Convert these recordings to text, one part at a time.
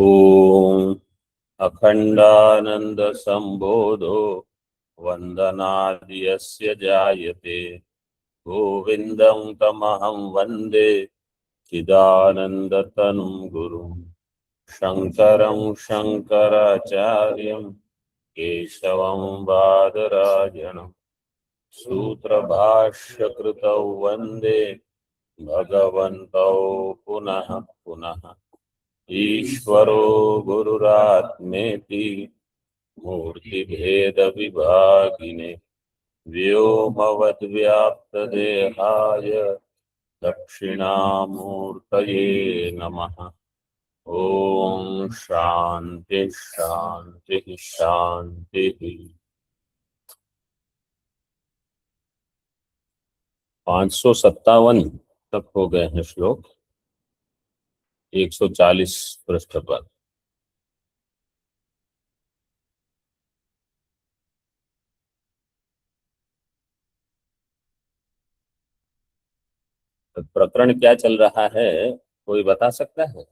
ओम अखंडानंद संबोधो वंदनादि यस्य जायते गोविंदं तमहं वंदे चिदानंदतनुं गुरुं शंकरं शंकराचार्यं केशवं बादरायणं सूत्रभाष्यकृतौ वंदे भगवन्तौ पुनः पुनः। ईश्वरो गुरुरात्मेति मूर्तिभेदविभागिने व्योमवद्व्याप्तदेहाय दक्षिणामूर्तये नमः। ओम शांति शांति शांति। 557 तक हो गए हैं श्लोक, 140 पृष्ठ पर। प्रकरण क्या चल रहा है कोई बता सकता है?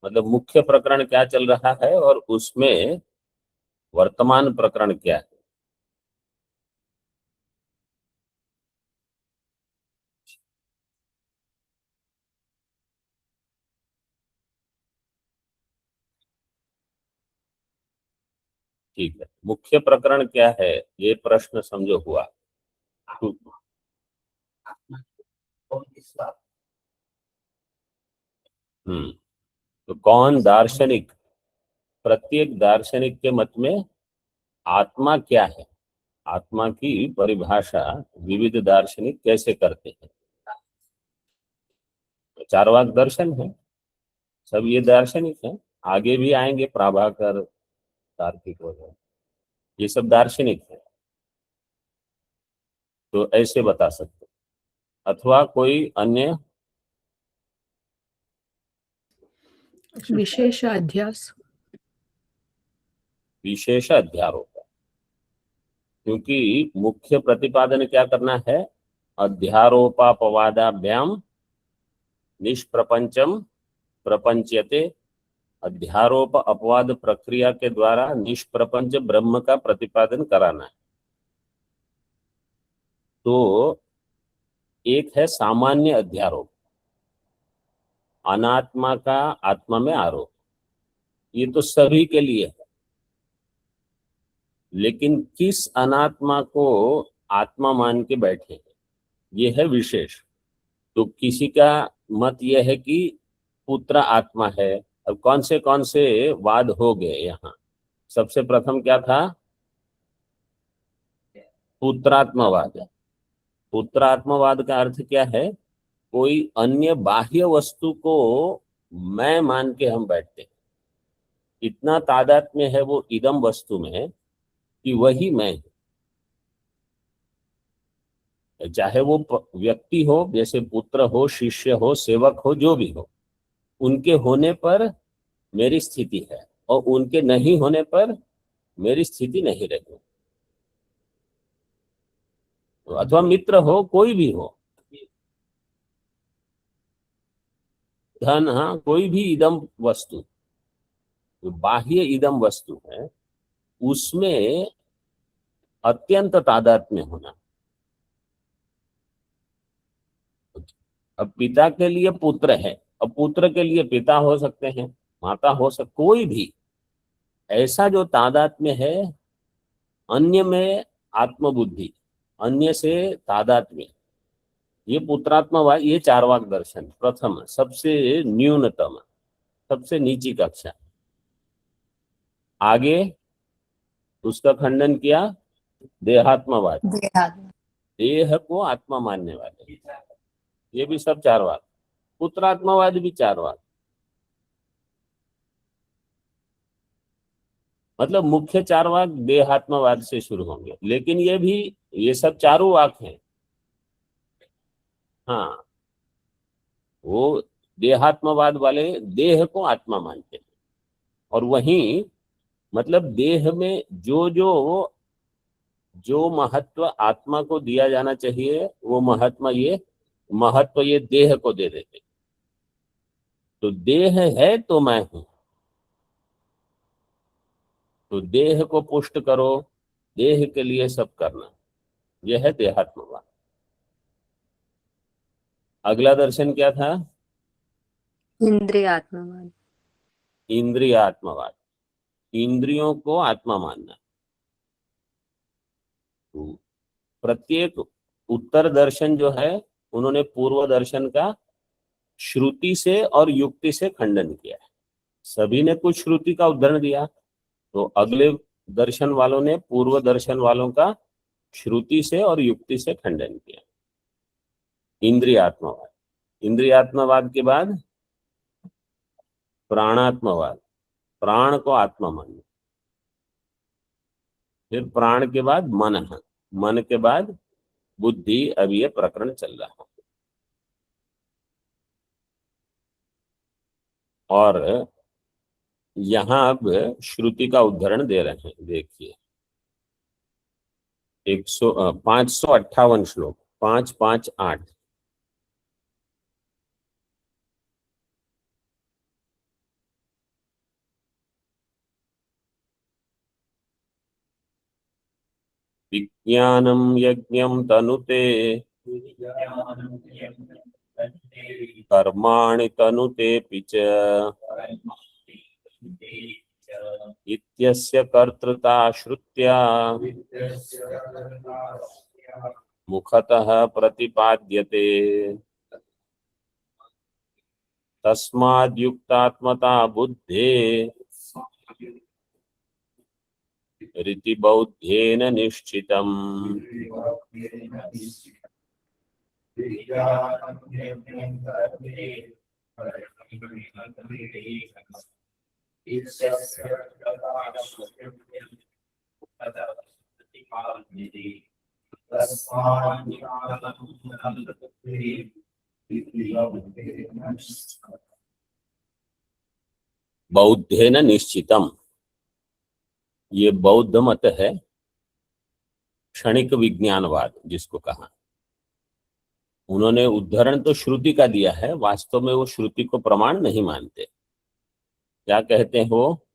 मतलब मुख्य प्रकरण क्या चल रहा है और उसमें वर्तमान प्रकरण क्या है? ठीक है, मुख्य प्रकरण क्या है ये प्रश्न समझो हुआ। तो कौन दार्शनिक, प्रत्येक दार्शनिक के मत में आत्मा क्या है, आत्मा की परिभाषा विविध दार्शनिक कैसे करते हैं? चारवाक दर्शन है, सब ये दार्शनिक हैं। आगे भी आएंगे प्रभाकर, तार्किक वगैरह, ये सब दार्शनिक है। तो ऐसे बता सकते, अथवा कोई अन्य विशेष अध्यास, विशेष अध्यारोप, क्योंकि मुख्य प्रतिपादन क्या करना है? अध्यारोपापवादाभ्याम निष्प्रपंचम प्रपंच्यते। अध्यारोप अपवाद प्रक्रिया के द्वारा निष्प्रपंच ब्रह्म का प्रतिपादन कराना है। तो एक है सामान्य अध्यारोप, अनात्मा का आत्मा में आरोप, ये तो सभी के लिए है। लेकिन किस अनात्मा को आत्मा मान के बैठे हैं, ये है विशेष। तो किसी का मत यह है कि पुत्र आत्मा है। अब कौन से वाद हो गए यहाँ? सबसे प्रथम क्या था? पुत्रात्मवाद। पुत्रात्मवाद का अर्थ क्या है? कोई अन्य बाह्य वस्तु को मैं मान के हम बैठते हैं। इतना तादात्म्य है वो इदम वस्तु में कि वही मैं हूं। चाहे वो व्यक्ति हो, जैसे पुत्र हो, शिष्य हो, सेवक हो, जो भी हो, उनके होने पर मेरी स्थिति है और उनके नहीं होने पर मेरी स्थिति नहीं रही। अथवा मित्र हो, कोई भी हो, धन, हाँ, कोई भी इदम वस्तु, जो बाह्य इदम वस्तु है, उसमें अत्यंत तादात्म्य होना। अब पिता के लिए पुत्र है, अब पुत्र के लिए पिता हो सकते हैं, माता हो सकते, कोई भी ऐसा जो तादात्म्य है, अन्य में आत्मबुद्धि, अन्य से तादात्म्य, ये पुत्रात्मवाद, ये चारवाक दर्शन प्रथम, सबसे न्यूनतम, सबसे नीची कक्षा। आगे उसका खंडन किया देहात्मवाद, देह को आत्मा मानने वाले, ये भी सब चारवाक। पुत्रात्मवाद भी चारवाक। मतलब मुख्य चारवाक देहात्मवाद से शुरू होंगे, लेकिन ये सब चारों वाक हैं। हाँ, वो देहात्मवाद वाले देह को आत्मा मानते हैं, और वहीं मतलब देह में जो महत्व आत्मा को दिया जाना चाहिए, वो महत्व ये देह को दे देते। तो देह है तो मैं हूं, तो देह को पुष्ट करो, देह के लिए सब करना, यह है देहात्मवाद। अगला दर्शन क्या था? इंद्रिय आत्मवाद। इंद्रिय आत्मवाद, इंद्रियों को आत्मा मानना। तो प्रत्येक उत्तर दर्शन जो है, उन्होंने पूर्व दर्शन का श्रुति से और युक्ति से खंडन किया है। सभी ने कुछ श्रुति का उदाहरण दिया, तो अगले दर्शन वालों ने पूर्व दर्शन वालों का श्रुति से और युक्ति से खंडन किया। इंद्रियात्मवाद, इंद्रियात्मवाद के बाद प्राणात्मवाद, प्राण को आत्मा मानना। फिर प्राण के बाद मन है, मन के बाद बुद्धि। अब ये प्रकरण चल रहा है। और यहां अब श्रुति का उदाहरण दे रहे हैं, देखिए 558 श्लोक, 558। विज्ञानम यज्ञम तनुते कर्माणि तनुतेऽपि च इत्यस्य कर्तृता श्रुत्या मुखतः प्रतिपाद्यते। तस्माद्युक्तात्मता बुद्धे रीति बौद्धेन निश्चितम्। बौद्धेन निश्चितम, ये बौद्ध मत है, क्षणिक विज्ञानवाद जिसको कहा। उन्होंने उदाहरण तो श्रुति का दिया है, वास्तव में वो श्रुति को प्रमाण नहीं मानते। क्या कहते हैं वो?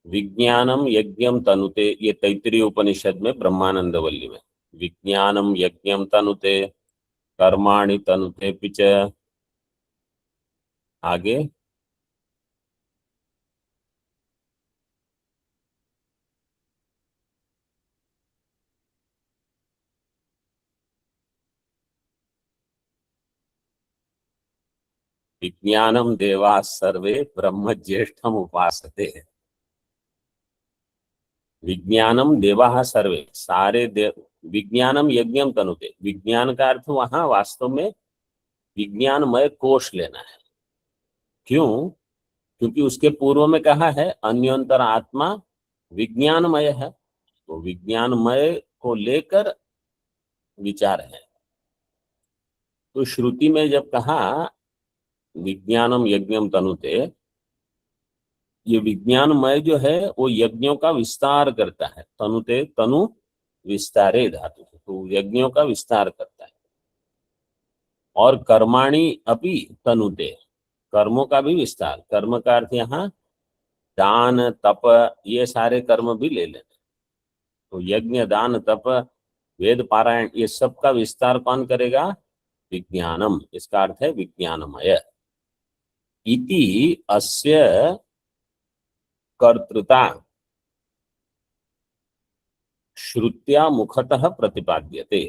विज्ञानम यज्ञम तनुते, ये तैत्तिरीय उपनिषद में ब्रह्मानंद वल्ली में, विज्ञानम यज्ञम तनुते कर्माणि तनुते पिच। आगे विज्ञानम देवा सर्वे ब्रह्म ज्येष्ठम उपासते। विज्ञानम देवा सर्वे, सारे देव। विज्ञानम यज्ञम तनुते, विज्ञान का अर्थ वहां वास्तव में विज्ञानमय कोश लेना है। क्यों? क्योंकि उसके पूर्व में कहा है अन्योंतर आत्मा विज्ञानमय है, तो विज्ञानमय को लेकर विचार है। तो श्रुति में जब कहा विज्ञानम यज्ञम तनुते, ये विज्ञानमय जो है वो यज्ञों का विस्तार करता है। तनुते, तनु विस्तारे धातु, तो यज्ञों का विस्तार करता है। और कर्माणि अपि तनुते, कर्मों का भी विस्तार। कर्म का अर्थ यहाँ दान तप, ये सारे कर्म भी ले लेना। तो यज्ञ दान तप वेद पारायण, ये सब का विस्तार कौन करेगा? विज्ञानम, इसका अर्थ है विज्ञानमय। इति अस्य कर्तृता श्रुत्या मुखतः प्रतिपाद्यते।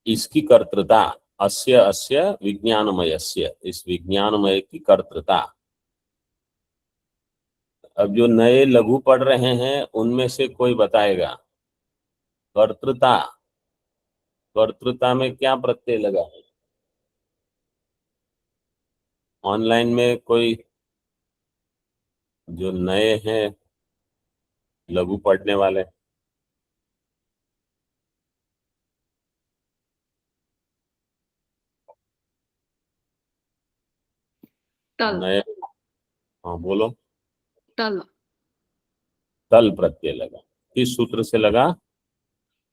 इसकी कर्तृता, अस्य अस्य विज्ञानमयस्य, इस विज्ञानमय की कर्तृता। अब जो नए लघु पढ़ रहे हैं उनमें से कोई बताएगा कर्तृता, कर्तृता में क्या प्रत्यय लगा है? ऑनलाइन में कोई जो नए हैं लघु पढ़ने वाले, तल। नए, हाँ बोलो। तल। तल प्रत्यय लगा, किस सूत्र से लगा?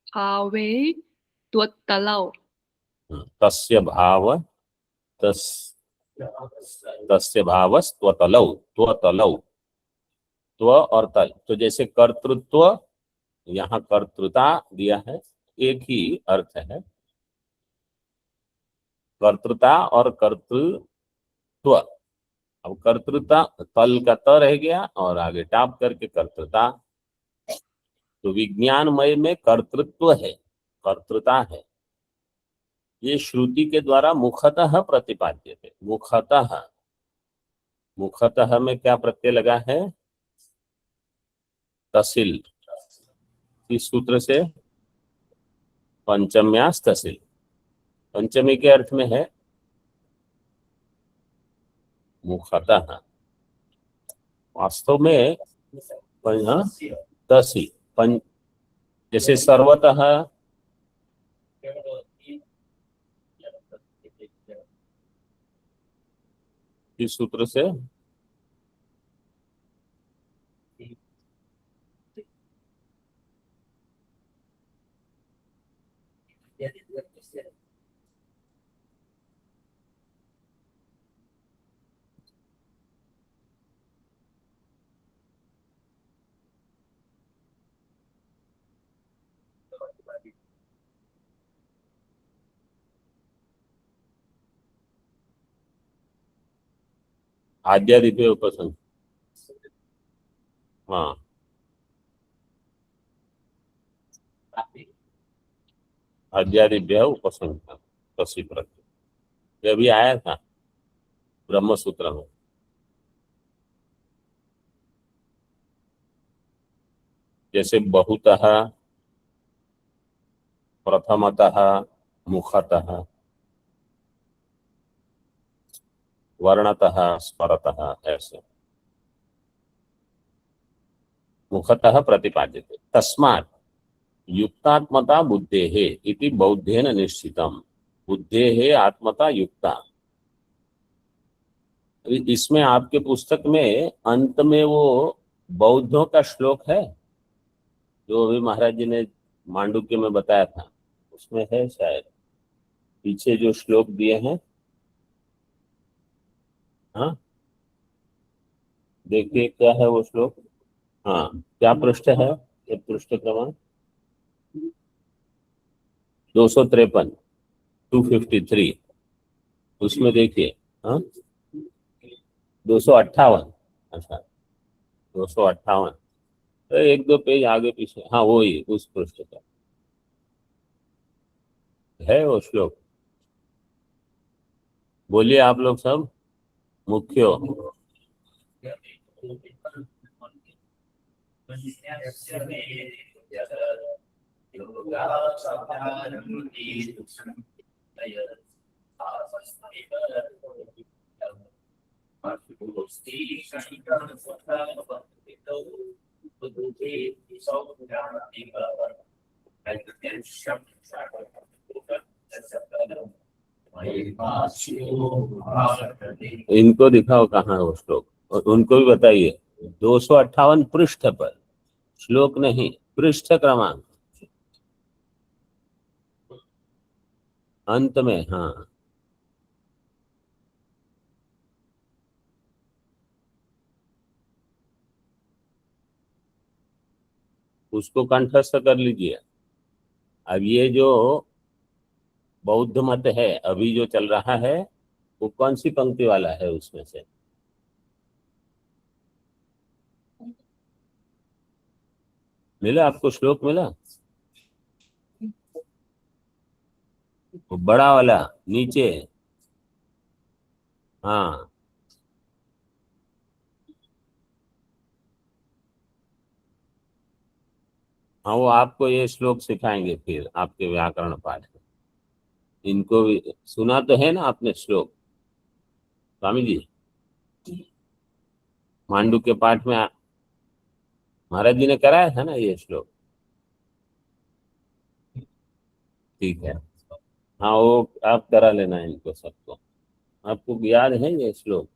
भावे त्वत्तलौ। तस्य भाव, तस तस्य भावस् त्वतलौ, त्वतलौ, त्व और तल। तो जैसे कर्तृत्व, यहाँ कर्तृता दिया है, एक ही अर्थ है, कर्तृता और कर्तृत्व। अब कर्तृता, तल का त रह गया और आगे टाप करके कर्तृता। तो विज्ञानमय में कर्तृत्व है, कर्तृता है। ये श्रुति के द्वारा मुखतः प्रतिपाद्य थे। मुखतः, मुखतः में क्या प्रत्यय लगा है? तसिल। इस सूत्र से पंचम्यास तसिल, पंचमी के अर्थ में है मुखतः। वास्तव में तसी पंच, जैसे सर्वतः, इस सूत्र से आद्यादिभ्य उपसंग, हाँ, आद्यादिभ्य उपसंग तसी प्रत्यय, ये भी आया था ब्रह्म सूत्र में। जैसे बहुतः, प्रथमतः, मुखतः, वर्णतः, स्वरतः, ऐसे मुखतः प्रतिपाद्यते। तस्मात् युक्तात्मता बुद्धेः इति बौद्धेन निश्चितम। बुद्धेः आत्मता युक्ता। इसमें आपके पुस्तक में अंत में वो बौद्धों का श्लोक है जो अभी महाराज जी ने मांडुक्य में बताया था, उसमें है शायद, पीछे जो श्लोक दिए हैं। हाँ, देखिए क्या है वो श्लोक। हाँ, क्या पृष्ठ है? ये पृष्ठ क्रमांक 253, 253, उसमें देखिए। हाँ, 258, अच्छा 258, तो एक दो पेज आगे पीछे, हाँ वो ही उस पृष्ठ का है वो श्लोक। बोलिए आप लोग सब, मुख्यो। इनको दिखाओ कहाँ है वो श्लोक, और उनको भी बताइए। 258 पृष्ठ पर, श्लोक नहीं, पृष्ठ क्रमांक अंत में। हाँ, उसको कंठस्थ कर लीजिए। अब ये जो बौद्ध मत है अभी जो चल रहा है, वो कौन सी पंक्ति वाला है उसमें से? मिला आपको श्लोक, मिला? वो बड़ा वाला नीचे, हाँ। हाँ, वो आपको ये श्लोक सिखाएंगे फिर आपके व्याकरण पाठ में। इनको भी सुना तो है ना आपने श्लोक, स्वामी जी? मांडू के पाठ में महाराज जी ने कराया था ना ये श्लोक? ठीक है, हाँ वो आप करा लेना इनको सबको। आपको याद है ये श्लोक?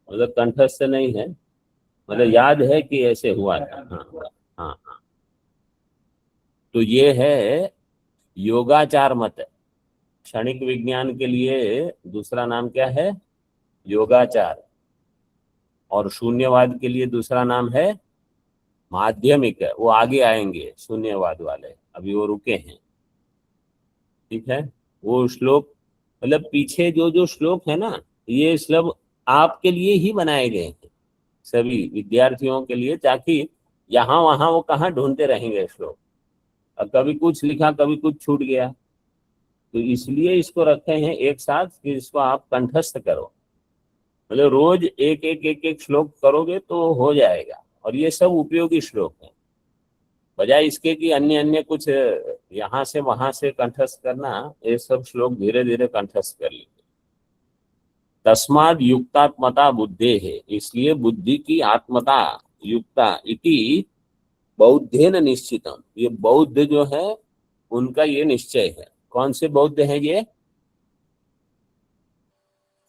मतलब कंठस्थ से नहीं है, मतलब याद है कि ऐसे हुआ था। हाँ हाँ हाँ। तो ये है योगाचार मत। क्षणिक विज्ञान के लिए दूसरा नाम क्या है? योगाचार, और शून्यवाद के लिए दूसरा नाम है माध्यमिक है। वो आगे आएंगे शून्यवाद वाले, अभी वो रुके हैं। ठीक है, वो श्लोक मतलब पीछे जो जो श्लोक है ना, ये श्लोक आपके लिए ही बनाए गए हैं, सभी विद्यार्थियों के लिए, ताकि यहाँ वहां वो कहाँ ढूंढते रहेंगे श्लोक। अब कभी कुछ लिखा, कभी कुछ छूट गया, तो इसलिए इसको रखे हैं एक साथ कि इसको आप कंठस्थ करो। मतलब रोज एक एक एक एक श्लोक करोगे तो हो जाएगा। और ये सब उपयोगी श्लोक हैं, बजाय इसके कि अन्य अन्य कुछ यहाँ से वहां से कंठस्थ करना, ये सब श्लोक धीरे धीरे कंठस्थ कर लीजिए। तस्माद युक्तात्मता बुद्धे है, इसलिए बुद्धि की आत्मता युक्ता इति बौद्धेन निश्चितम, ये बौद्ध जो है उनका ये निश्चय है। कौन से बौद्ध है ये?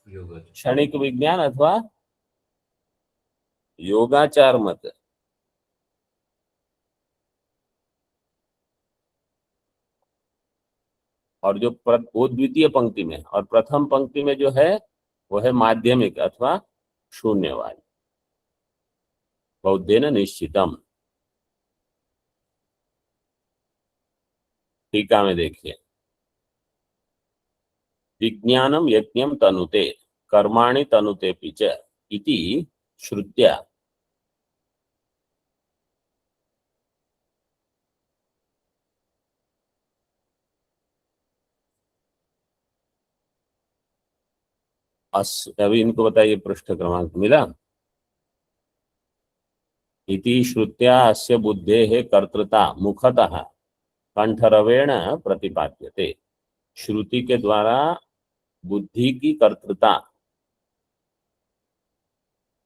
क्षणिक विज्ञान अथवा योगाचार मत। और जो वो द्वितीय पंक्ति में, और प्रथम पंक्ति में जो है वो है माध्यमिक अथवा शून्यवाद। बौद्धेन निश्चितम। टीका में देखिए, विज्ञानम यज्ञम तनुते कर्माणि तनुते पिच इति श्रुत्या अभी इनको बताइए पृष्ठ क्रमांक मिला? इति श्रुत्या अस्य बुद्धेः कर्तृता मुखतः कंठरवेण प्रतिपाद्यते। श्रुति के द्वारा बुद्धि की कर्तृता।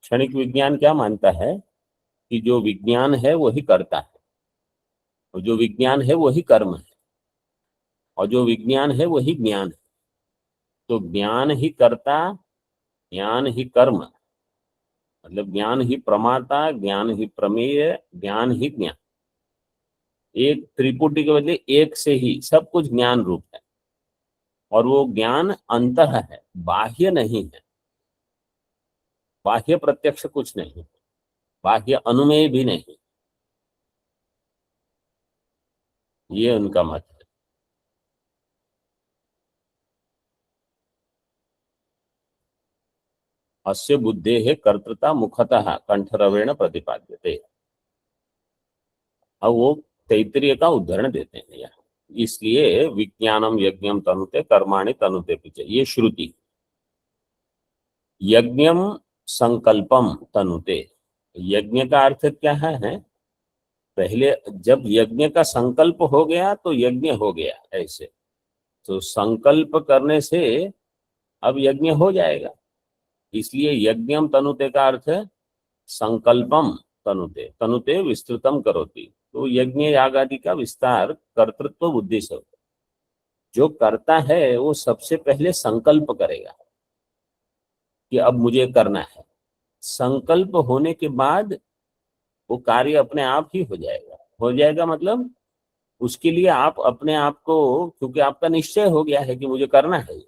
क्षणिक विज्ञान क्या मानता है कि जो विज्ञान है वही करता है, और जो विज्ञान है वही कर्म है, और जो विज्ञान है वही ज्ञान है। तो ज्ञान ही कर्ता, ज्ञान ही कर्म, मतलब ज्ञान ही प्रमाता, ज्ञान ही प्रमेय, ज्ञान ही ज्ञान। एक त्रिपुटी के बदले एक से ही सब कुछ ज्ञान रूप है, और वो ज्ञान अंतः है, बाह्य नहीं है। बाह्य प्रत्यक्ष कुछ नहीं, बाह्य अनुमेय भी नहीं, ये उनका मत है। अस्य बुद्धेः कर्तृता मुखतः कंठरवेण प्रतिपाद्यते। अब वो तैत्तिरीय का उदाहरण देते हैं यहाँ, इसलिए विज्ञानम यज्ञम तनुते कर्माणि तनुते पिच, ये श्रुति। यज्ञम संकल्पम तनुते, यज्ञ का अर्थ क्या है? पहले जब यज्ञ का संकल्प हो गया तो यज्ञ हो गया, ऐसे तो संकल्प करने से अब यज्ञ हो जाएगा। इसलिए यज्ञम तनुते का अर्थ है संकल्पम तनुते, तनुते विस्तृतम करोति। तो यज्ञ याग आदि का विस्तार कर्तृत्व बुद्धि से होता है। जो करता है वो सबसे पहले संकल्प करेगा कि अब मुझे करना है। संकल्प होने के बाद वो कार्य अपने आप ही हो जाएगा। हो जाएगा मतलब उसके लिए आप अपने आप को, क्योंकि आपका निश्चय हो गया है कि मुझे करना है।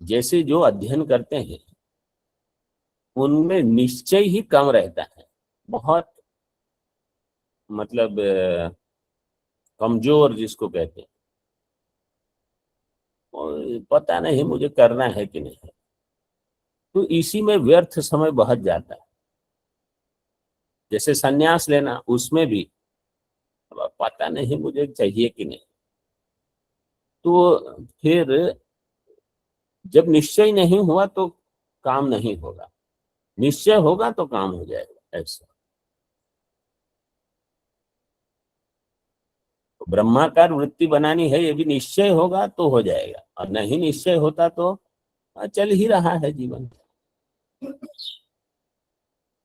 जैसे जो अध्ययन करते हैं उनमें निश्चय ही कम रहता है, बहुत मतलब कमजोर जिसको कहते हैं, और पता नहीं मुझे करना है कि नहीं, तो इसी में व्यर्थ समय बहुत जाता है। जैसे संन्यास लेना, उसमें भी अब पता नहीं मुझे चाहिए कि नहीं, तो फिर जब निश्चय नहीं हुआ तो काम नहीं होगा, निश्चय होगा तो काम हो जाएगा। ऐसा तो ब्रह्माकार वृत्ति बनानी है, ये भी निश्चय होगा तो हो जाएगा, और नहीं निश्चय होता तो चल ही रहा है जीवन।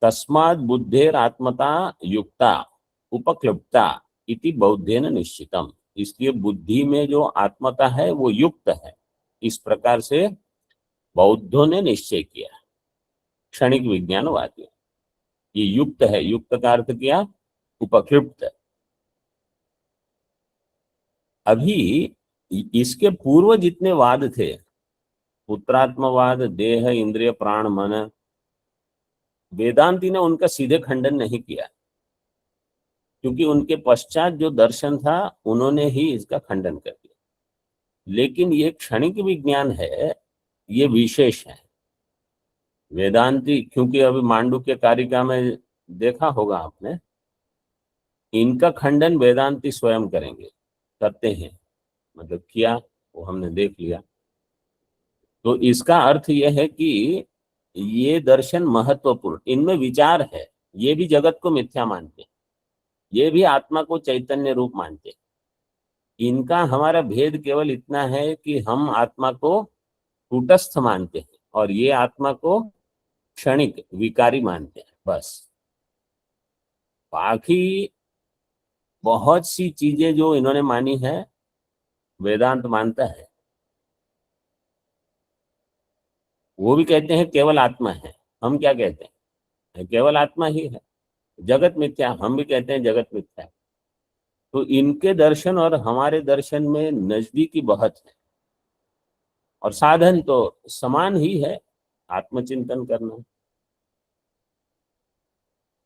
तस्माद बुद्धेर आत्मता युक्ता उपक्लुप्ता इति बौद्धेन निश्चितम, इसलिए बुद्धि में जो आत्मता है वो युक्त है, इस प्रकार से बौद्धों ने निश्चय किया। क्षणिक विज्ञानवादी ये युक्त है, युक्त का अर्थ किया उपक्लुप्त। अभी इसके पूर्व जितने वाद थे पुत्रात्मवाद, देह, इंद्रिय, प्राण, मन, वेदांती ने उनका सीधे खंडन नहीं किया, क्योंकि उनके पश्चात जो दर्शन था उन्होंने ही इसका खंडन कर दिया। लेकिन ये क्षणिक विज्ञान है, ये विशेष है। वेदांती, क्योंकि अभी मांडुक्य कारिका में देखा होगा आपने, इनका खंडन वेदांती स्वयं करेंगे, करते हैं, मतलब किया, वो हमने देख लिया। तो इसका अर्थ यह है कि ये दर्शन महत्वपूर्ण, इनमें विचार है। ये भी जगत को मिथ्या मानते हैं, ये भी आत्मा को चैतन्य रूप मानते हैं। इनका हमारा भेद केवल इतना है कि हम आत्मा को कूटस्थ मानते हैं और ये आत्मा को क्षणिक विकारी मानते हैं, बस। बाकी बहुत सी चीजें जो इन्होंने मानी है वेदांत मानता है, वो भी कहते हैं केवल आत्मा है। हम क्या कहते हैं? केवल आत्मा ही है, जगत मिथ्या। हम भी कहते हैं जगत मिथ्या। तो इनके दर्शन और हमारे दर्शन में नजदीकी बहुत है, और साधन तो समान ही है, आत्मचिंतन करना।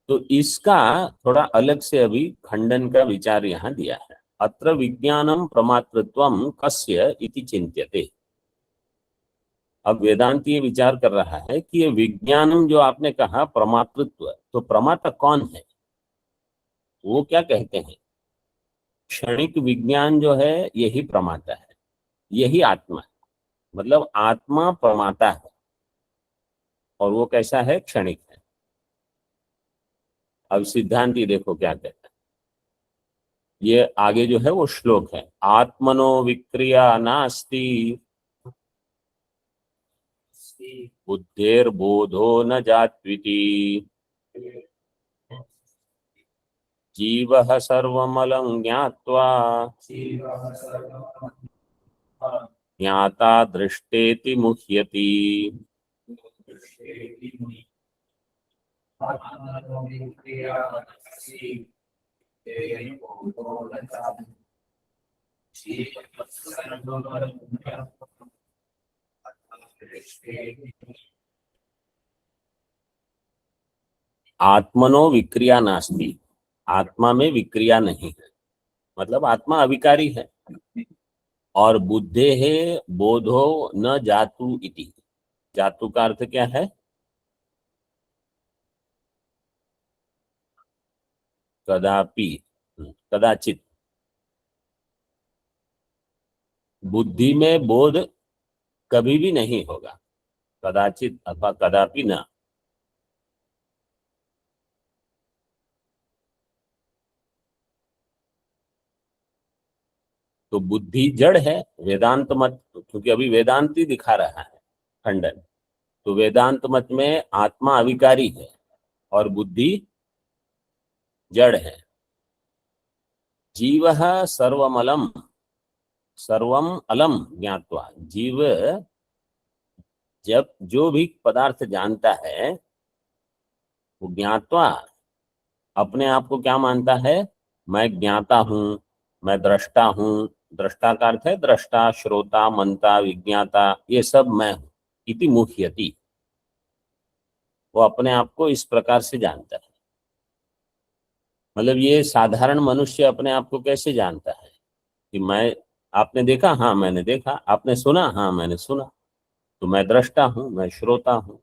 तो इसका थोड़ा अलग से अभी खंडन का विचार यहाँ दिया है। अत्र विज्ञानम प्रमातृत्वम कस्य इति चिंत्यते। अब वेदांत ये विचार कर रहा है कि ये विज्ञानम जो आपने कहा प्रमातृत्व, तो प्रमाता कौन है? वो क्या कहते हैं? क्षणिक विज्ञान जो है यही प्रमाता है, यही आत्मा है। मतलब आत्मा प्रमाता है, और वो कैसा है? क्षणिक है। अब सिद्धांती देखो क्या कहता है। ये आगे जो है वो श्लोक है, आत्मनो विक्रिया नास्ति बुद्धेर्बोधो न जात्विति जीवः सर्वमलं ज्ञात्वा ज्ञाता दृष्टेति मुह्यति। आत्मनो विक्रिया नास्ति, आत्मा में विक्रिया नहीं है, मतलब आत्मा अविकारी है। और बुद्धे है बोधो न जातु इति, जातु का अर्थ क्या है? कदापि, कदाचित। बुद्धि में बोध कभी भी नहीं होगा, कदाचित अथवा कदापि न। तो बुद्धि जड़ है, वेदांत मत, क्योंकि अभी वेदांत ही दिखा रहा है खंडन। तो वेदांत मत में आत्मा अविकारी है और बुद्धि जड़ है। जीवः सर्वमलम, सर्वम अलम ज्ञात्वा, जीव जब जो भी पदार्थ जानता है वो ज्ञात्वा अपने आप को क्या मानता है? मैं ज्ञाता हूँ, मैं दृष्टा हूँ। दृष्टा का अर्थ है दृष्टा, श्रोता, मंता, विज्ञाता, ये सब मैं हूँ। इति मुह्यति, वो अपने आप को इस प्रकार से जानता है। मतलब ये साधारण मनुष्य अपने आप को कैसे जानता है कि मैं, आपने देखा? हाँ मैंने देखा। आपने सुना? हाँ मैंने सुना। तो मैं दृष्टा हूँ, मैं श्रोता हूँ,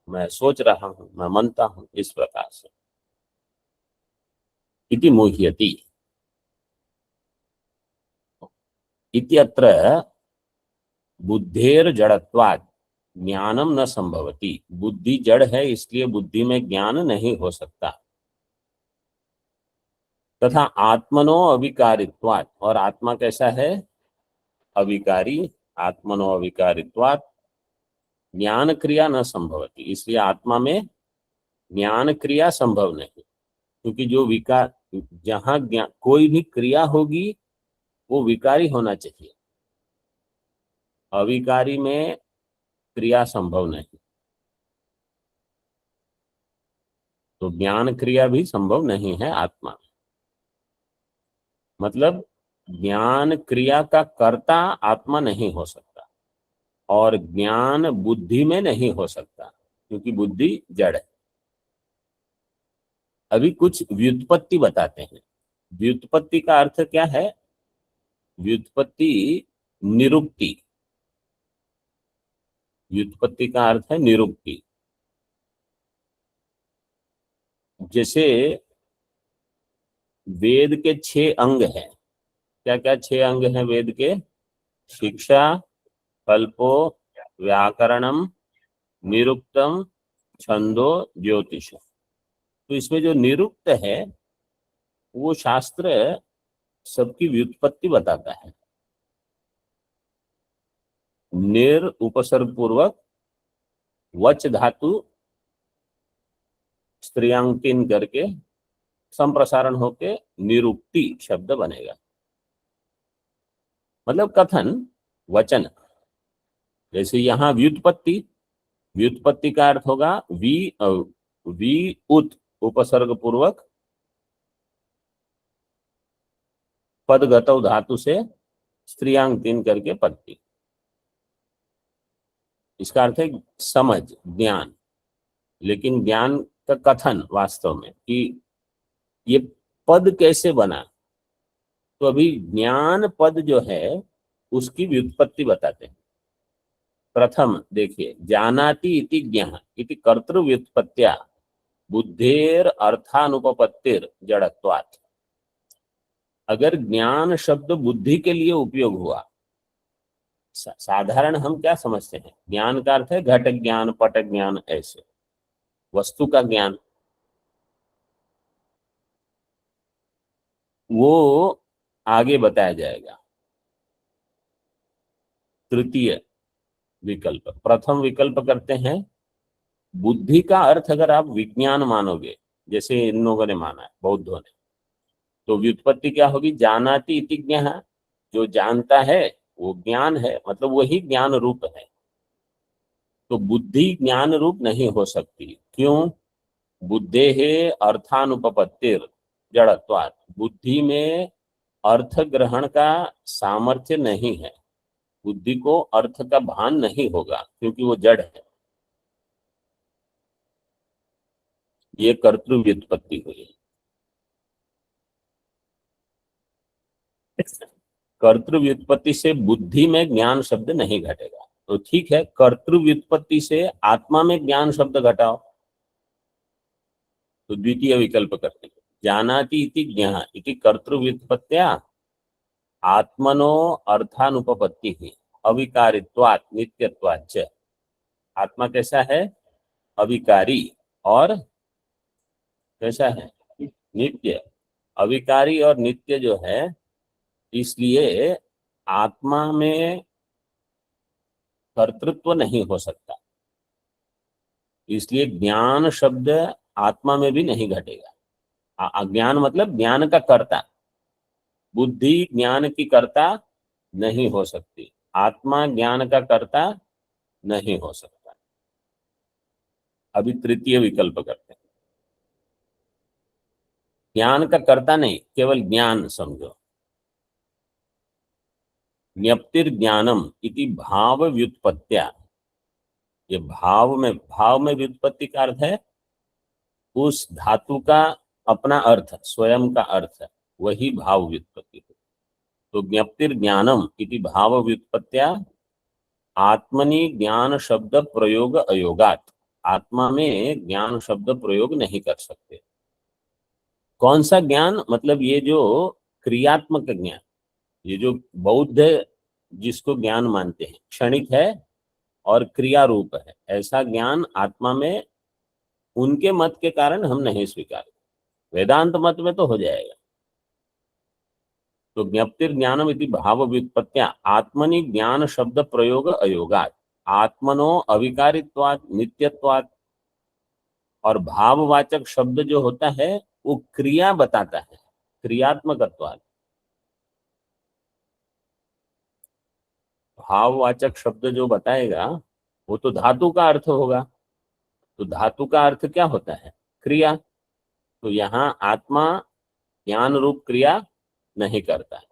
मैं सोच रहा हूँ, मैं मनता हूँ, इस प्रकार से। इति मुह्यति इत्यत्र बुद्धेर जड़त्वात् ज्ञानम न संभवति। बुद्धि जड़ है, इसलिए बुद्धि में ज्ञान नहीं हो सकता। तथा आत्मनो अविकारित्वात्, और आत्मा कैसा है? अविकारी। आत्मनो अविकारित्वात् ज्ञान क्रिया न संभवति, इसलिए आत्मा में ज्ञान क्रिया संभव नहीं। क्योंकि जो विकार, जहां कोई भी क्रिया होगी वो विकारी होना चाहिए, अविकारी में क्रिया संभव नहीं। तो ज्ञान क्रिया भी संभव नहीं है आत्मा में। मतलब ज्ञान क्रिया का कर्ता आत्मा नहीं हो सकता, और ज्ञान बुद्धि में नहीं हो सकता क्योंकि बुद्धि जड़ है। अभी कुछ व्युत्पत्ति बताते हैं। व्युत्पत्ति का अर्थ क्या है? व्युत्पत्ति निरुक्ति। व्युत्पत्ति का अर्थ है निरुक्ति। जैसे वेद के 6 अंग हैं। क्या क्या 6 अंग हैं वेद के? शिक्षा, कल्पो, व्याकरणम, निरुक्तम, छंदो, ज्योतिष। तो इसमें जो निरुक्त है वो शास्त्र सबकी व्युत्पत्ति बताता है। निर उपसर्ग पूर्वक वच धातु स्त्रियांकिन करके संप्रसारण होके निरुक्ति शब्द बनेगा। मतलब कथन, वचन। जैसे यहाँ व्युत्पत्ति, व्युत्पत्ति का अर्थ होगा वी उत उपसर्ग पूर्वक पदगतौ धातु से स्त्रियांग 3 करके पत्ती। इसका अर्थ है समझ, ज्ञान। लेकिन ज्ञान का कथन वास्तव में कि ये पद कैसे बना, तो अभी ज्ञान पद जो है उसकी व्युत्पत्ति बताते हैं। प्रथम देखिए, जानाति इति ज्ञः इति कर्तृ व्युत्पत्त्या बुद्धेर अर्थानुपपत्तिर जड़त्वात्। अगर ज्ञान शब्द बुद्धि के लिए उपयोग हुआ, साधारण हम क्या समझते हैं? ज्ञान का अर्थ है घट ज्ञान, पट ज्ञान, ऐसे वस्तु का ज्ञान। वो आगे बताया जाएगा। तृतीय विकल्प, प्रथम विकल्प करते हैं बुद्धि का अर्थ अगर आप विज्ञान मानोगे, जैसे इन लोगों ने माना है, बौद्धों ने, तो व्युत्पत्ति क्या होगी? जानाति इति ज्ञः, जो जानता है वो ज्ञान है, मतलब वही ज्ञान रूप है। तो बुद्धि ज्ञान रूप नहीं हो सकती। क्यों? बुद्धेः अर्थानुपपत्तिर जड़त्वात्। बुद्धि में अर्थ ग्रहण का सामर्थ्य नहीं है, बुद्धि को अर्थ का भान नहीं होगा क्योंकि वो जड़ है। ये कर्तृ व्युत्पत्ति हुई। कर्तृ व्युत्पत्ति से बुद्धि में ज्ञान शब्द नहीं घटेगा। तो ठीक है, कर्तृ व्युत्पत्ति से आत्मा में ज्ञान शब्द घटाओ। तो द्वितीय विकल्प करते हैं, जानाति इति ज्ञः इति कर्तृ व्युत्पत्त्या आत्मनो अर्थानुपपत्ति ही अविकारित्वात् नित्यत्वाच्च। आत्मा कैसा है? अविकारी। और कैसा है? नित्य। अविकारी और नित्य जो है, इसलिए आत्मा में कर्तृत्व नहीं हो सकता। इसलिए ज्ञान शब्द आत्मा में भी नहीं घटेगा। अज्ञान मतलब ज्ञान का कर्ता। बुद्धि ज्ञान की कर्ता नहीं हो सकती, आत्मा ज्ञान का कर्ता नहीं हो सकता। अभी तृतीय विकल्प करते हैं, ज्ञान का कर्ता नहीं, केवल ज्ञान समझो। ज्ञप्तिर ज्ञानम इति भाव व्युत्पत्त्या। ये भाव में व्युत्पत्ति का अर्थ है उस धातु का अपना अर्थ, स्वयं का अर्थ, वही भाव व्युत्पत्ति। तो ज्ञप्तिर ज्ञानम इति भाव व्युत्पत्त्या आत्मनि ज्ञान शब्द प्रयोग अयोगात। आत्मा में ज्ञान शब्द प्रयोग नहीं कर सकते। कौन सा ज्ञान? मतलब ये जो क्रियात्मक ज्ञान, ये जो बौद्ध जिसको ज्ञान मानते हैं, क्षणिक है और क्रिया रूप है, ऐसा ज्ञान आत्मा में उनके मत के कारण हम नहीं स्वीकार। वेदांत मत में तो हो जाएगा। तो ज्ञप्तिर ज्ञानम इति भाव व्युत्पत्त्या आत्मनि ज्ञान शब्द प्रयोग अयोगात आत्मनो अविकारित्वात् नित्यत्वात्। और भाववाचक शब्द जो होता है वो क्रिया बताता है, क्रियात्मकत्वात्। भाववाचक शब्द जो बताएगा वो तो धातु का अर्थ होगा। तो धातु का अर्थ क्या होता है? क्रिया। तो यहाँ आत्मा ज्ञान रूप क्रिया नहीं करता है।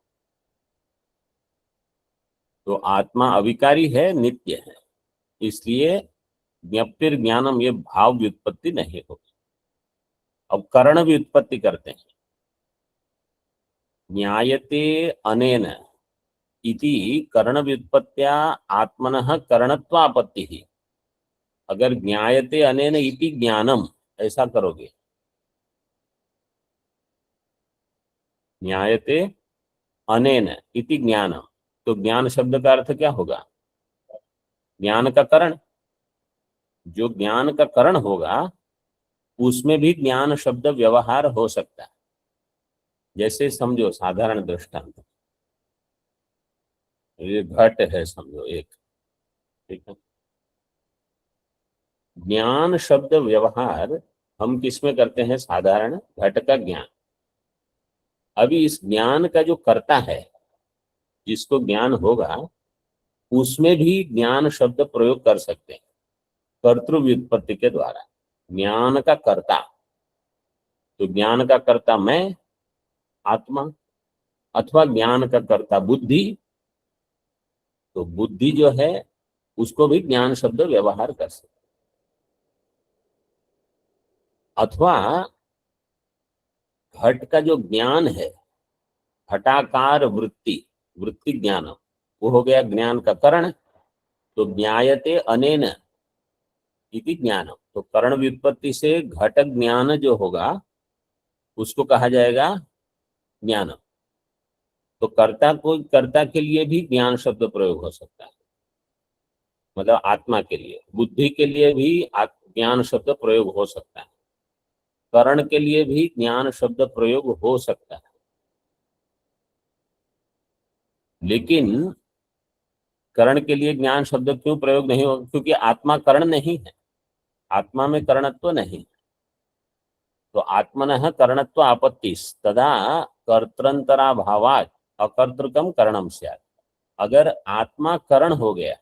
तो आत्मा अविकारी है, नित्य है, इसलिए ज्ञप्तिर ज्ञानम ये भाव व्युत्पत्ति नहीं होगी। अब करण व्युत्पत्ति करते हैं। ज्ञायते अनेन इति करण व्युत्पत्त्या आत्मनः करणत्वापत्ति ही। अगर ज्ञायते अनेन इति ज्ञानम ऐसा करोगे, ज्ञायते अनेन इति ज्ञानम, तो ज्ञान शब्द का अर्थ क्या होगा? ज्ञान का करण। जो ज्ञान का करण होगा उसमें भी ज्ञान शब्द व्यवहार हो सकता है। जैसे समझो साधारण दृष्टांत, ये घट है समझो एक, ठीक है। ज्ञान शब्द व्यवहार हम किसमें करते हैं? साधारण घट का ज्ञान। अभी इस ज्ञान का जो कर्ता है, जिसको ज्ञान होगा, उसमें भी ज्ञान शब्द प्रयोग कर सकते हैं कर्तृ व्युत्पत्ति के द्वारा। ज्ञान का कर्ता, तो ज्ञान का कर्ता मैं, आत्मा, अथवा ज्ञान का कर्ता बुद्धि, तो बुद्धि जो है उसको भी ज्ञान शब्द व्यवहार कर सकते। अथवा घट का जो ज्ञान है, घटाकार वृत्ति, वृत्ति ज्ञान, वो हो गया ज्ञान का करण। तो ज्ञायते अनेन इति ज्ञानम, तो करण व्युत्पत्ति से घट ज्ञान जो होगा उसको कहा जाएगा ज्ञानम। तो कर्ता के लिए भी ज्ञान शब्द प्रयोग हो सकता है, मतलब आत्मा के लिए। बुद्धि के लिए भी ज्ञान शब्द प्रयोग हो सकता है। करण के लिए भी ज्ञान शब्द प्रयोग हो सकता है। लेकिन करण के लिए ज्ञान शब्द क्यों प्रयोग नहीं होगा? क्योंकि आत्मा करण नहीं है, आत्मा में करणत्व नहीं। तो आत्मनः करणत्व आपत्तिस् तदा कर्तृंतराभावात् अकर्तृकम करणम स्यात्। अगर आत्मा करण हो गया,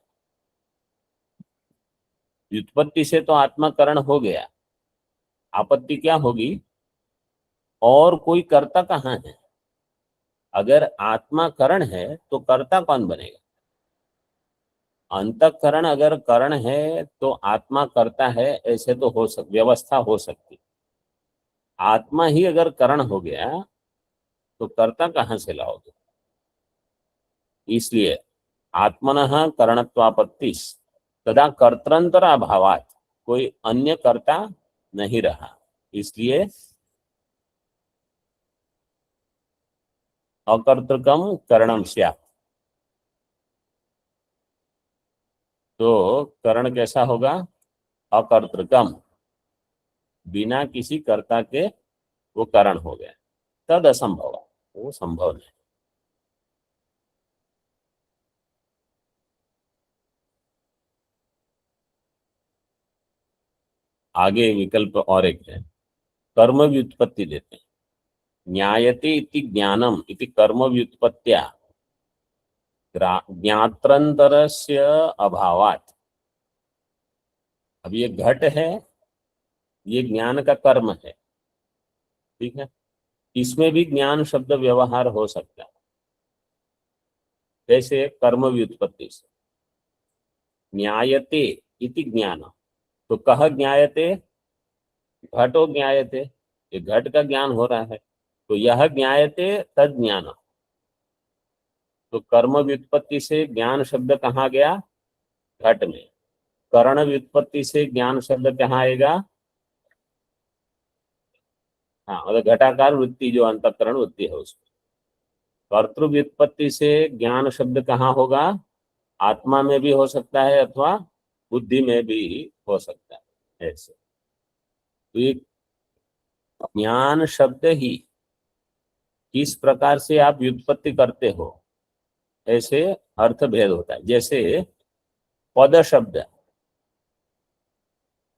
व्युत्पत्ति से तो आत्मा करण हो गया, आपत्ति क्या होगी? और कोई कर्ता कहाँ है? अगर आत्मा करण है तो कर्ता कौन बनेगा? अंतःकरण अगर करण है तो आत्मा करता है, ऐसे तो व्यवस्था हो सकती। आत्मा ही अगर करण हो गया तो कर्ता कहाँ से लाओगे? इसलिए आत्मनः करणत्वापत्तिस् तदा कर्तृंतर अभावात्, कोई अन्य कर्ता नहीं रहा, इसलिए अकर्तृकम करणम स्यात्। तो करण कैसा होगा? अकर्तृकम, बिना किसी कर्ता के वो करण हो गया। तद असंभव, वो संभव नहीं। आगे विकल्प और एक है, कर्म व्युत्पत्ति देते हैं। ज्ञायते इति ज्ञानम इति कर्म व्युत्पत्त्या ज्ञात्रंतरस्य अभावात्। अब ये घट है, ये ज्ञान का कर्म है, ठीक है। इसमें भी ज्ञान शब्द व्यवहार हो सकता है, जैसे कर्म व्युत्पत्ति से। ज्ञायते इति ज्ञान, तो कह ज्ञायते? घटो ज्ञायते, ये घट का ज्ञान हो रहा है, तो यह ज्ञायते तद ज्ञान। तो कर्म व्युत्पत्ति से ज्ञान शब्द कहाँ गया? घट में। करण व्युत्पत्ति से ज्ञान शब्द कहाँ आएगा? हाँ, मतलब घटाकार वृत्ति जो अंतःकरण वृत्ति है उसमें। कर्तृ व्युत्पत्ति से ज्ञान शब्द कहाँ होगा? आत्मा में भी हो सकता है अथवा बुद्धि में भी हो सकता है। ऐसे तो ये ज्ञान शब्द ही किस प्रकार से आप व्युत्पत्ति करते हो, ऐसे अर्थ भेद होता है। जैसे पद शब्द,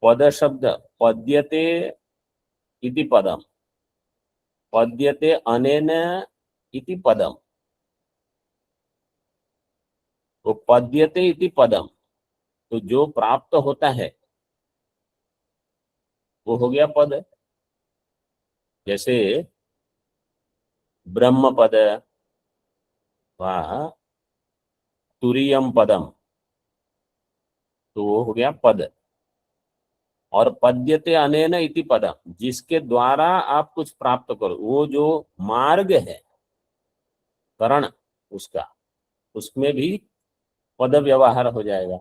पद शब्द पद्यते इति पदम, पद्यते अनेन इति पदम। तो पद्यते इति पदम, तो जो प्राप्त होता है वो हो गया पद। जैसे ब्रह्म पद व तुरीयम पदम, तो वो हो गया पद। और पद्यते अनेन इति पदम, जिसके द्वारा आप कुछ प्राप्त करो, वो जो मार्ग है करण उसका, उसमें भी पद व्यवहार हो जाएगा।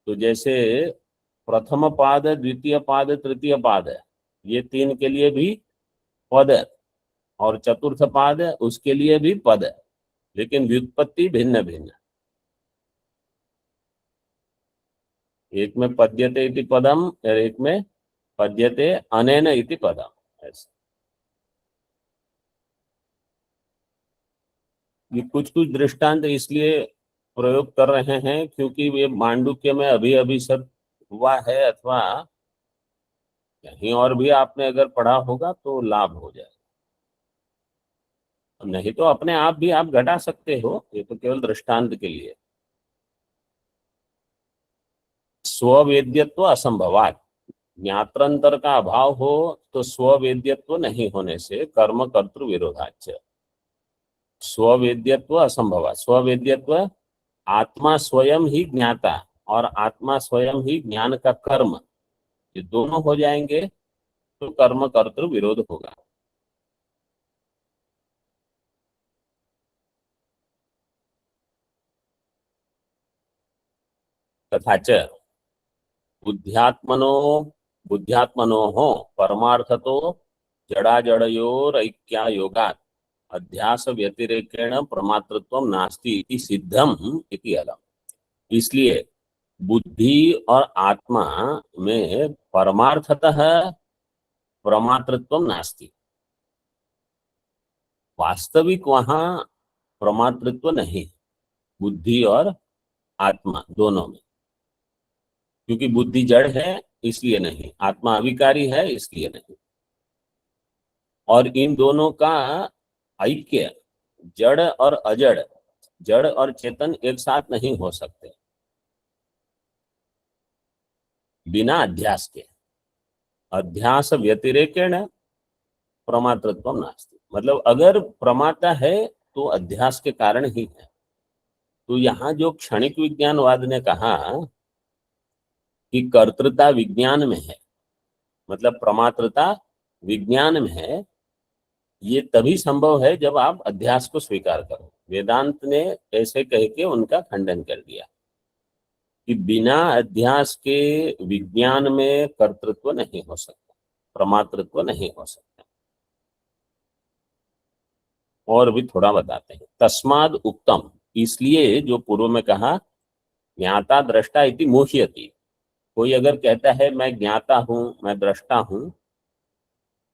तो जैसे प्रथम पाद, द्वितीय पाद, तृतीय पाद, ये तीन के लिए भी पद, और चतुर्थ पाद उसके लिए भी पद, लेकिन व्युत्पत्ति भिन्न भिन्न। एक में पद्यते इति पदम और एक में पद्यते अनेन इति पदम। ऐसे ये कुछ कुछ दृष्टांत इसलिए प्रयोग कर रहे हैं क्योंकि वे मांडुक्य में अभी अभी सब हुआ है, अथवा कहीं और भी आपने अगर पढ़ा होगा तो लाभ हो जाए, नहीं तो अपने आप भी आप घटा सकते हो, ये तो केवल दृष्टांत के लिए। स्ववेद्यत्व असंभवात, ज्ञात्रांतर का अभाव हो तो स्ववेद्यत्व नहीं होने से कर्म कर्तृ विरोधाच। स्ववेद्यत्व असंभवात, स्ववेद्यत्व आत्मा स्वयं ही ज्ञाता और आत्मा स्वयं ही ज्ञान का कर्म, ये दोनों हो जाएंगे तो कर्म कर्तृ विरोध होगा। तथा च बुद्ध्यात्मनो बुद्ध्यात्मनो हो परमार्थतो जड़ाजड़योरैक्या योगात् अध्यास व्यतिरेकेण प्रमातृत्व नास्ति इति सिद्धम इति अलम। इसलिए बुद्धि और आत्मा में परमार्थतः प्रमातृत्व नास्ति, वास्तविक वहां प्रमातृत्व नहीं, बुद्धि और आत्मा दोनों में। क्योंकि बुद्धि जड़ है इसलिए नहीं, आत्मा अविकारी है इसलिए नहीं। और इन दोनों का ऐक्य, जड़ और अजड़, जड़ और चेतन एक साथ नहीं हो सकते बिना अध्यास के। अध्यास व्यतिरेकेण प्रमातृत्व नास्ति, मतलब अगर प्रमाता है तो अध्यास के कारण ही है। तो यहाँ जो क्षणिक विज्ञानवाद ने कहा कि कर्तृता विज्ञान में है, मतलब प्रमात्रता विज्ञान में है, ये तभी संभव है जब आप अध्यास को स्वीकार करो। वेदांत ने ऐसे कह के उनका खंडन कर दिया कि बिना अध्यास के विज्ञान में कर्तृत्व नहीं हो सकता, प्रमातृत्व नहीं हो सकता। और भी थोड़ा बताते हैं। तस्माद उक्तम, इसलिए जो पूर्व में कहा ज्ञाता दृष्टा इति मोह्यति, कोई अगर कहता है मैं ज्ञाता हूं, मैं दृष्टा हूं,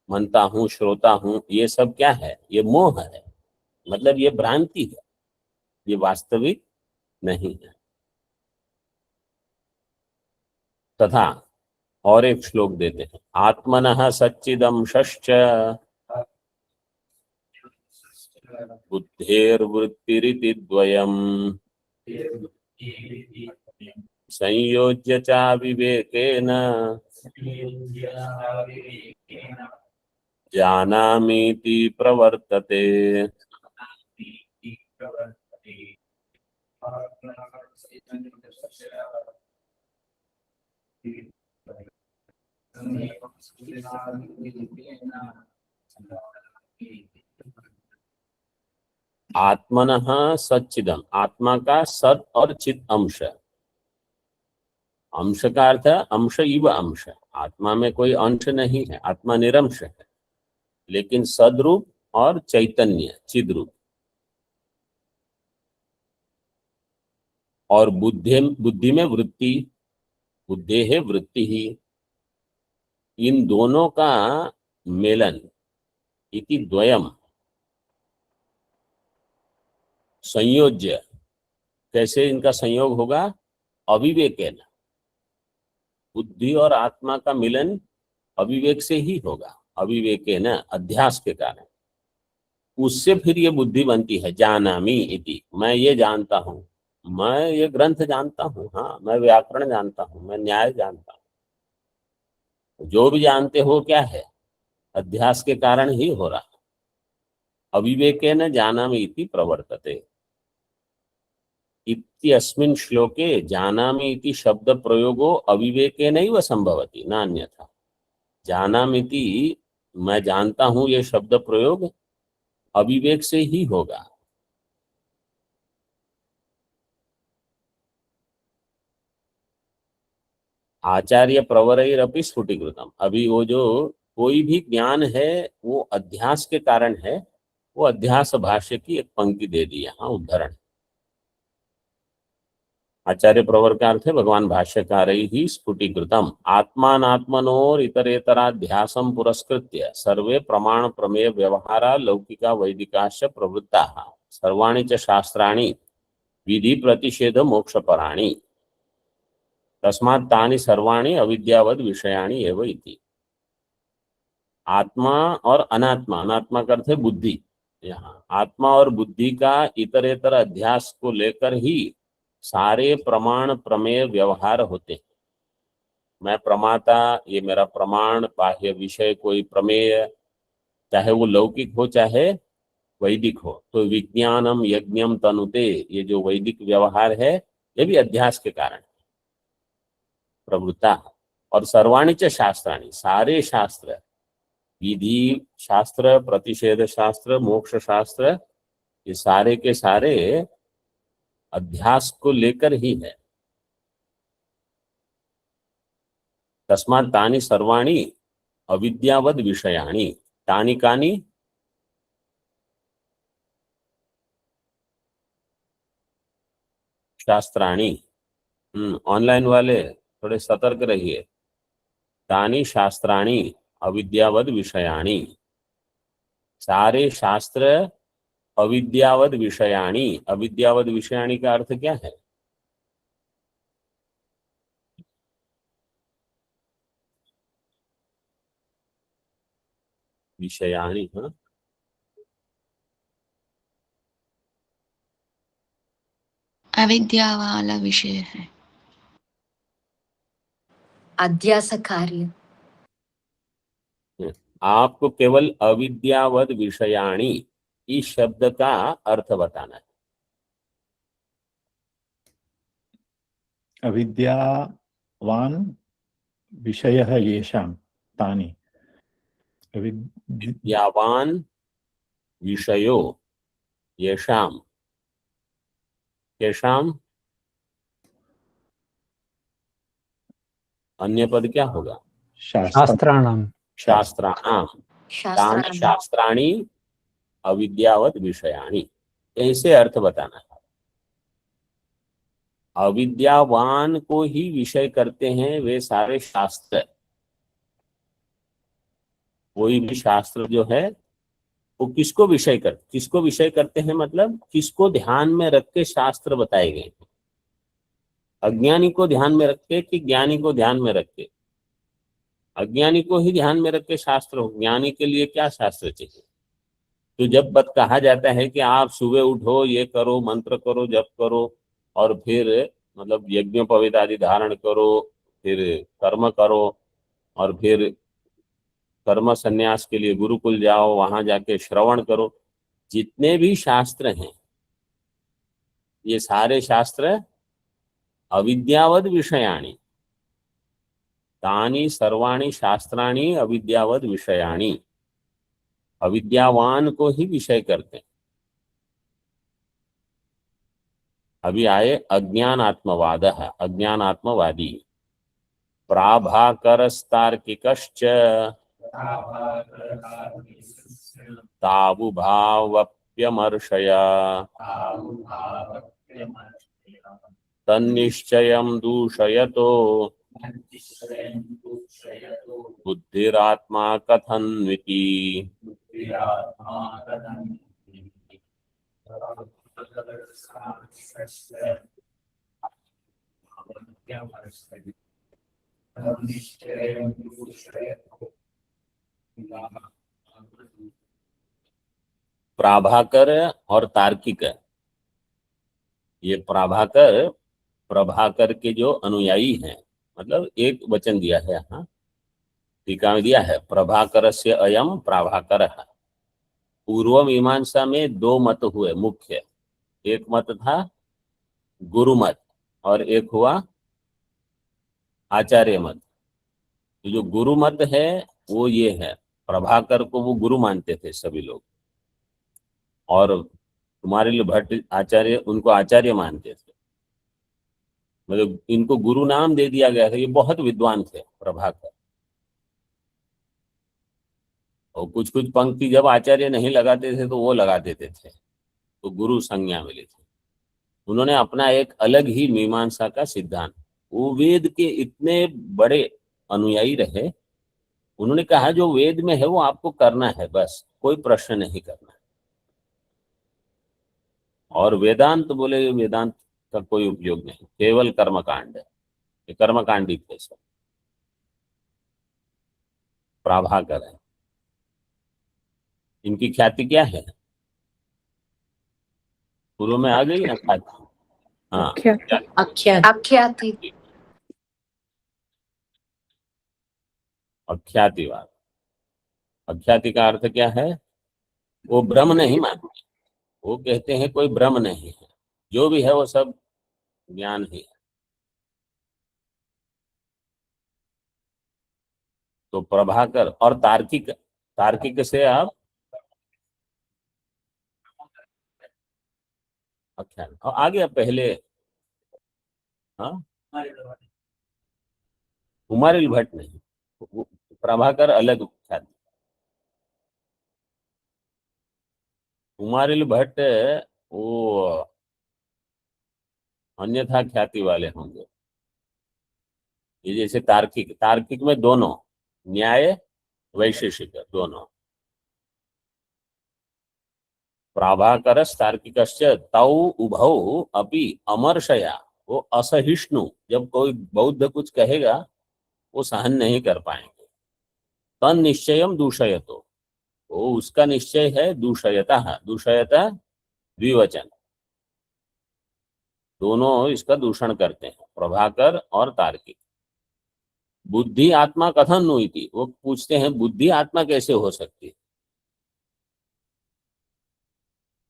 मनता हूं, श्रोता हूं, ये सब क्या है? ये मोह है, मतलब ये भ्रांति है, ये वास्तविक नहीं है। तथा और एक श्लोक देते हैं, आत्मनः सच्चिदंशश्च बुद्धेर्वृत्तिरिति द्वयम् संयोज्य च विवेकेन जानामीति प्रवर्तते। आत्मनः सच्चिदम, आत्मा का सत और चित अंश। अंश का अर्थ है अंश इव अंश, आत्मा में कोई अंश नहीं है, आत्मा निरंश है, लेकिन सदरूप और चैतन्य चिद्रूप। और बुद्धि में वृत्ति, बुद्धे है वृत्ति ही, इन दोनों का मेलन इति द्वयम, संयोज्य, कैसे इनका संयोग होगा? अविवेकेन, बुद्धि और आत्मा का मिलन अविवेक से ही होगा, अविवेकेन अध्यास के कारण। उससे फिर ये बुद्धि बनती है, जानामि इति, मैं ये जानता हूं, मैं ये ग्रंथ जानता हूं, हाँ मैं व्याकरण जानता हूं, मैं न्याय जानता हूं। जो भी जानते हो क्या है? अध्यास के कारण ही हो रहा। अविवेकेन जानामि इति प्रवर्तते। इत्यस्मिन् श्लोके जानामि इति शब्द प्रयोगो अविवेकेनैव संभवति न अन्यथा। जानामिति मैं जानता हूं, ये शब्द प्रयोग अविवेक से ही होगा। आचार्य प्रवरैरपि स्फुटीकृतम, अभी वो जो कोई भी ज्ञान है वो अध्यास के कारण है, वो अध्यास भाष्य की एक पंक्ति दे दी यहाँ उदाहरण। आचार्य प्रवर का अर्थ है भगवान भाष्यकार ही स्फुटीकृतम आत्मात्मनोर इतरेतराध्यासम पुरस्कृत्य सर्वे प्रमाण प्रमेय व्यवहारा लौकिका वैदिकाश्च प्रवृत्ता सर्वाणि च शास्त्राणि विधि प्रतिषेध मोक्षपराणि तस्मात् तानि सर्वाणि अविद्यावद विषयाणि एव इति। आत्मा और अनात्मा, अनात्मा का अर्थ है बुद्धि, यहाँ आत्मा और बुद्धि का इतरेतर अध्यास को लेकर ही सारे प्रमाण प्रमेय व्यवहार होते हैं। मैं प्रमाता, ये मेरा प्रमाण, बाह्य विषय कोई प्रमेय, चाहे वो लौकिक हो चाहे वैदिक हो, तो विज्ञानम यज्ञम तनुते, ये जो वैदिक व्यवहार है ये भी अध्यास के कारण प्रवृत्ता। और सर्वाणि च शास्त्राणि, सारे शास्त्र, विधि शास्त्र, प्रतिषेध शास्त्र, मोक्ष शास्त्र, ये सारे के सारे अध्यास को लेकर ही है। तस्मात् तानि सर्वाणि अविद्यावद विषयाणि, तानि कानि, शास्त्राणि। ऑनलाइन वाले थोड़े सतर्क रहिए। तानि शास्त्राणि अविद्यावद विषयाणि, सारे शास्त्र अविद्यावद विषयाणि। अविद्यावद विषयाणि का अर्थ क्या है? विषयाणि, हाँ, अविद्या वाला विषय है। अध्यास कार्य। आपको केवल अविद्यावद विषयाणि इस शब्द का अर्थ बताना है। अविद्यावान विषयः येषां तानि विद्यावान विषयो येषाम, येषाम अन्य पद क्या होगा? शास्त्राणाम। शास्त्राणाम। तानि शास्त्राणि अविद्यावत विषयाणि, ऐसे अर्थ बताना है। अविद्यावान को ही विषय करते हैं वे सारे शास्त्र। कोई भी शास्त्र जो है वो किसको विषय करते हैं, मतलब किसको ध्यान में रख के शास्त्र बताए गए हैं? अज्ञानी को ध्यान में रख के कि ज्ञानी को ध्यान में रख के? अज्ञानी को ही ध्यान में रख के शास्त्र हो, ज्ञानी के लिए क्या शास्त्र चाहिए? तो जब बत कहा जाता है कि आप सुबह उठो, ये करो, मंत्र करो, जप करो, और फिर मतलब यज्ञोपवीत आदि धारण करो, फिर कर्म करो, और फिर कर्म संन्यास के लिए गुरुकुल जाओ, वहां जाके श्रवण करो, जितने भी शास्त्र हैं ये सारे शास्त्र अविद्यावद विषयाणि। तानि सर्वाणि शास्त्राणि अविद्यावद विषयाणि, अविद्यावान को ही विषय करते हैं। अभी आए अज्ञानात्मवाद, अज्ञानात्मवादी। प्राभाकरस्तार्किकश्च तावुभावप्यमर्षया तन्निश्चयं दूषयतो बुद्धिरात्मा कथन्विति। प्राभाकर और तार्किक, ये प्रभाकर के जो अनुयायी हैं, मतलब एक वचन दिया है यहाँ टीका में दिया है, प्रभाकर से अयम प्राभाकर। पूर्व मीमांसा में दो मत हुए मुख्य। एक मत था गुरुमत और एक हुआ आचार्य मत। तो जो गुरुमत है वो ये है, प्रभाकर को वो गुरु मानते थे सभी लोग, और कुमारिल भट्ट आचार्य उनको आचार्य मानते थे। मतलब इनको गुरु नाम दे दिया गया था। ये बहुत विद्वान थे प्रभाकर, और कुछ कुछ पंक्ति जब आचार्य नहीं लगाते थे तो वो लगा देते थे, तो गुरु संज्ञा मिली थी। उन्होंने अपना एक अलग ही मीमांसा का सिद्धांत, वो वेद के इतने बड़े अनुयायी रहे। उन्होंने कहा जो वेद में है वो आपको करना है, बस कोई प्रश्न नहीं करना। और वेदांत बोले वेदांत का कोई उपयोग नहीं, केवल कर्मकांड है, ये कर्मकांडी थे सब। प्रभाकर है, इनकी ख्याति क्या है, पूर्व में आ गई ना ख्याति। हाँ, आख्याति। अख्यातिवाद। अख्याति का अर्थ क्या है, वो ब्रह्म नहीं मानते, वो कहते हैं कोई ब्रह्म नहीं है, जो भी है वो सब ज्ञान ही है। तो प्रभाकर और तार्किक, तार्किक से आप अख्यान और आगे अब पहले। हाँ, कुमारिल भट्ट नहीं, प्रभाकर अलग ख्याति। कुमारिल भट्ट वो अन्यथा ख्याति वाले होंगे। ये जैसे तार्किक, तार्किक में दोनों न्याय वैशेषिक दोनों। प्राभाकरस् तार्किकश्च तौ उभौ अपि अमर्षया, वो असहिष्णु, जब कोई बौद्ध कुछ कहेगा वो सहन नहीं कर पाएंगे। तन निश्चयम दूषयतो, वो उसका निश्चय है दूषयतः, दूषयतः द्विवचन, दोनों इसका दूषण करते हैं, प्रभाकर और तार्किक। बुद्धि आत्मा कथन नुइति, वो पूछते हैं बुद्धि आत्मा कैसे हो सकती है,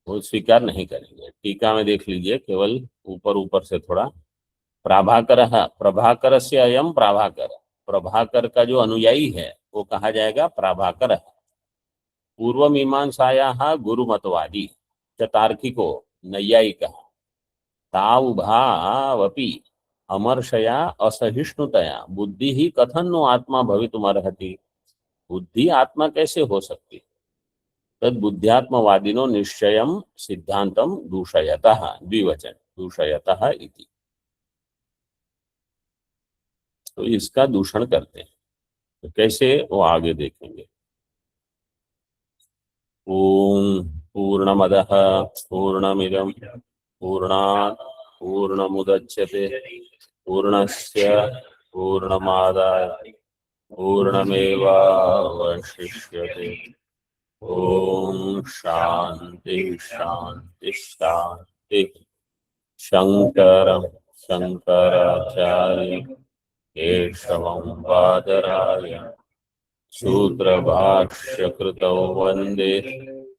वो स्वीकार नहीं करेंगे। टीका में देख लीजिए, केवल ऊपर ऊपर से थोड़ा। प्राभाकर, प्रभाकर से अयम प्राभाकर, प्रभाकर का जो अनुयायी है वो कहा जाएगा प्राभाकर। पूर्व मीमांसाया गुरुमतवादी च तार्किको नैयायिकः तावुभावपि अमर्षया असहिष्णुतया बुद्धि ही कथन नो आत्मा भवितुमर्हति, बुद्धि आत्मा कैसे हो सकती, तद बुद्ध्यात्मवादिनो निश्चयम सिद्धांतम दूषयतः, द्विवचन दूषयतः इति। तो इसका दूषण करते हैं, तो कैसे वो आगे देखेंगे। ओम पूर्णमदः पूर्णमिदं पूर्णात् पूर्णमुदच्यते पूर्णस्य पूर्णमादाय पूर्णमेवावशिष्यते। ओम शांति शांति शांति। शंकरं शंकराचार्य केशवं बादरायणं सूत्रभाष्यकृतौ वन्दे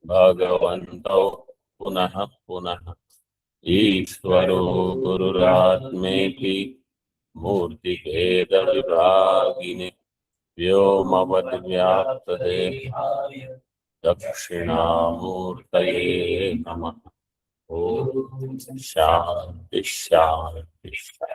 भगवन्तौ पुनः पुनः। ईश्वरो गुरुरात्मेति मूर्तिभेदविभागिने व्योमवद्व्याप्तदेहाय दक्षिणामूर्तये नमः। ओम शांति शांति शांति।